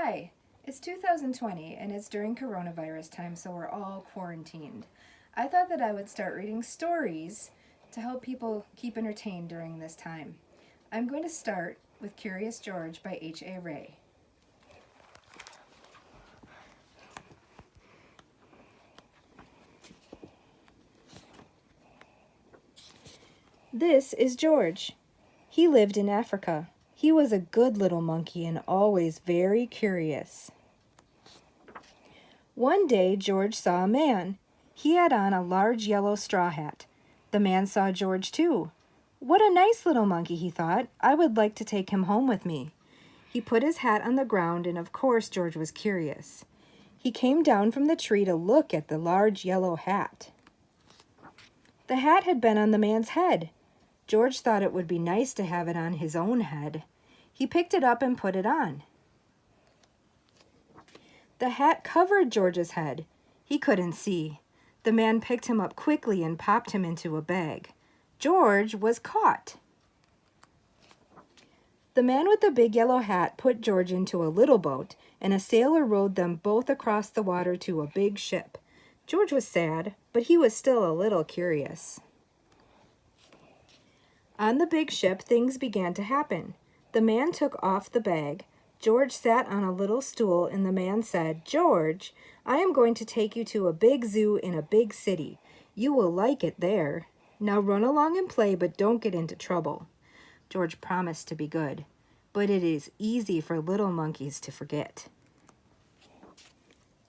Hi, it's 2020 and it's during coronavirus time, so we're all quarantined. I thought that I would start reading stories to help people keep entertained during this time. I'm going to start with Curious George by H.A. Ray. This is George. He lived in Africa. He was a good little monkey and always very curious. One day, George saw a man. He had on a large yellow straw hat. The man saw George too. What a nice little monkey, he thought. I would like to take him home with me. He put his hat on the ground, and of course George was curious. He came down from the tree to look at the large yellow hat. The hat had been on the man's head. George thought it would be nice to have it on his own head. He picked it up and put it on. The hat covered George's head. He couldn't see. The man picked him up quickly and popped him into a bag. George was caught. The man with the big yellow hat put George into a little boat, and a sailor rowed them both across the water to a big ship. George was sad, but he was still a little curious. On the big ship, things began to happen. The man took off the bag. George sat on a little stool, and the man said, "George, I am going to take you to a big zoo in a big city. You will like it there. Now run along and play, but don't get into trouble." George promised to be good, but it is easy for little monkeys to forget.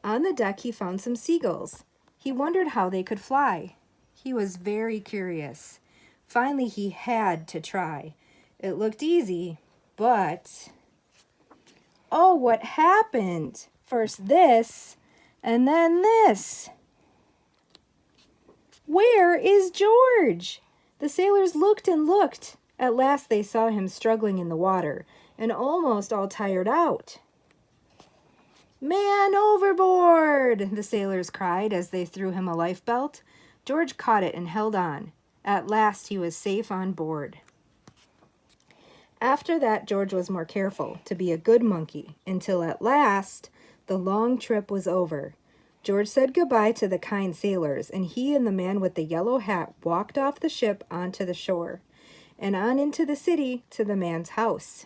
On the deck, he found some seagulls. He wondered how they could fly. He was very curious. Finally, he had to try. It looked easy, but... oh, what happened? First this, and then this. Where is George? The sailors looked and looked. At last they saw him struggling in the water and almost all tired out. "Man overboard!" the sailors cried as they threw him a life belt. George caught it and held on. At last he was safe on board. After that, George was more careful to be a good monkey until at last the long trip was over. George said goodbye to the kind sailors, and he and the man with the yellow hat walked off the ship onto the shore and on into the city to the man's house.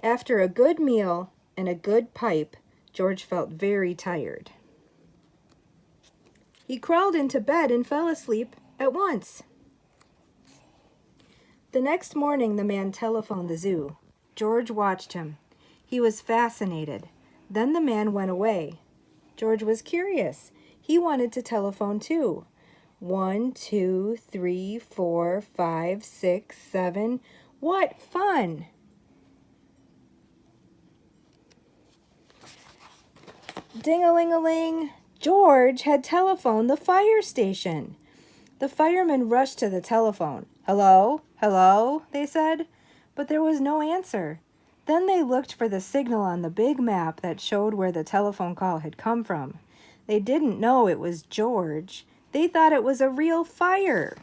After a good meal and a good pipe, George felt very tired. He crawled into bed and fell asleep at once. The next morning, the man telephoned the zoo. George watched him. He was fascinated. Then the man went away. George was curious. He wanted to telephone too. 1, 2, 3, 4, 5, 6, 7. What fun! Ding-a-ling-a-ling! George had telephoned the fire station. The firemen rushed to the telephone. "Hello? Hello?" they said, but there was no answer. Then they looked for the signal on the big map that showed where the telephone call had come from. They didn't know it was George. They thought it was a real fire.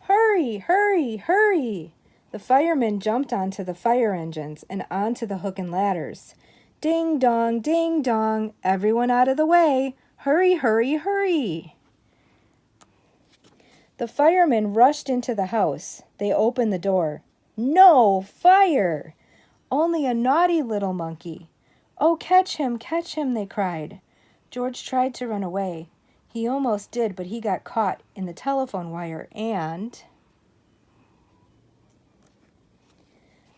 "Hurry, hurry, hurry!" The firemen jumped onto the fire engines and onto the hook and ladders. Ding dong, ding dong, everyone out of the way. Hurry, hurry, hurry. The firemen rushed into the house. They opened the door. No fire! Only a naughty little monkey. "Oh, catch him, they cried. George tried to run away. He almost did, but he got caught in the telephone wire and...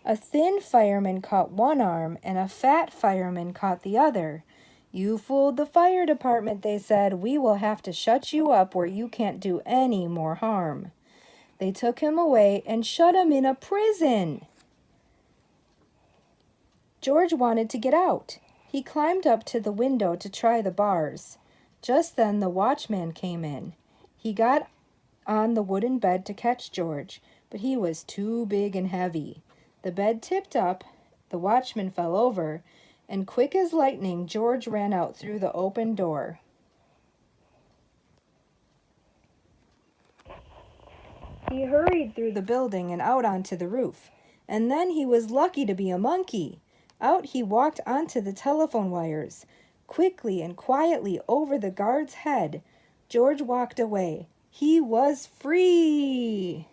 a thin fireman caught one arm and a fat fireman caught the other. "You fooled the fire department," they said. "We will have to shut you up where you can't do any more harm." They took him away and shut him in a prison. George wanted to get out. He climbed up to the window to try the bars. Just then the watchman came in. He got on the wooden bed to catch George, but he was too big and heavy. The bed tipped up, the watchman fell over, and quick as lightning, George ran out through the open door. He hurried through the building and out onto the roof. And then he was lucky to be a monkey. Out he walked onto the telephone wires. Quickly and quietly over the guard's head, George walked away. He was free!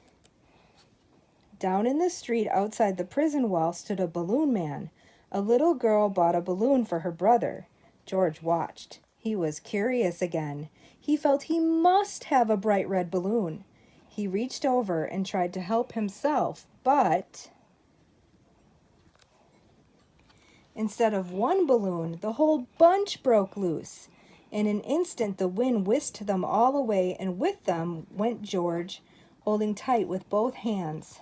Down in the street outside the prison wall stood a balloon man. A little girl bought a balloon for her brother. George watched. He was curious again. He felt he must have a bright red balloon. He reached over and tried to help himself, but instead of one balloon, the whole bunch broke loose. In an instant, the wind whisked them all away, and with them went George, holding tight with both hands.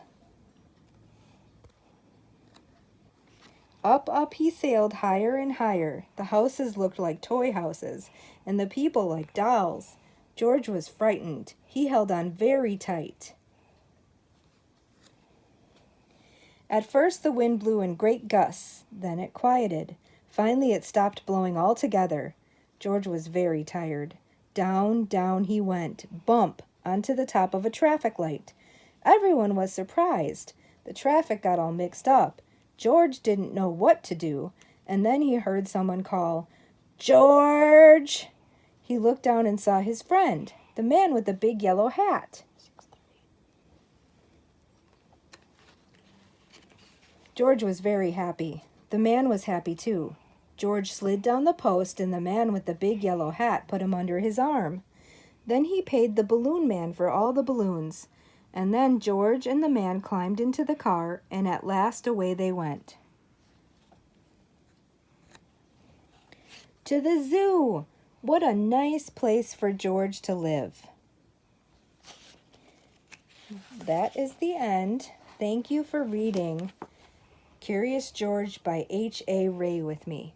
Up he sailed higher and higher. The houses looked like toy houses, and the people like dolls. George was frightened. He held on very tight. At first the wind blew in great gusts, then it quieted. Finally it stopped blowing altogether. George was very tired. Down, down he went, bump, onto the top of a traffic light. Everyone was surprised. The traffic got all mixed up. George didn't know what to do, and then he heard someone call, "George!" He looked down and saw his friend, the man with the big yellow hat. George was very happy. The man was happy too. George slid down the post, and the man with the big yellow hat put him under his arm. Then he paid the balloon man for all the balloons. And then George and the man climbed into the car, and at last away they went. To the zoo! What a nice place for George to live. That is the end. Thank you for reading Curious George by H.A. Ray with me.